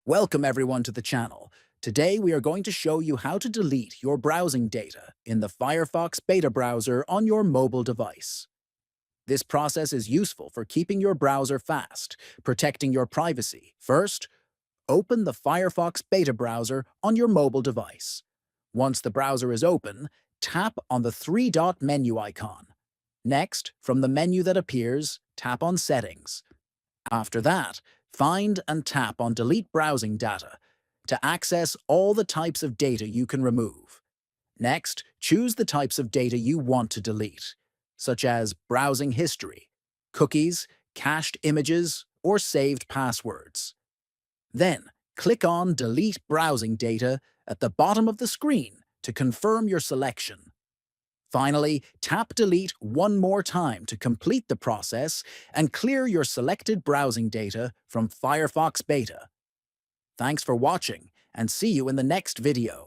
Welcome everyone to the channel. Today we are going to show you how to delete your browsing data in the Firefox Beta browser on your mobile device. This process is useful for keeping your browser fast, protecting your privacy. First, open the Firefox Beta browser on your mobile device. Once the browser is open, tap on the three-dot menu icon. Next, from the menu that appears, tap on Settings. After that, find and tap on Delete Browsing Data to access all the types of data you can remove. Next, choose the types of data you want to delete, such as browsing history, cookies, cached images, or saved passwords. Then, click on Delete Browsing Data at the bottom of the screen to confirm your selection. Finally, tap Delete one more time to complete the process and clear your selected browsing data from Firefox Beta. Thanks for watching, and see you in the next video.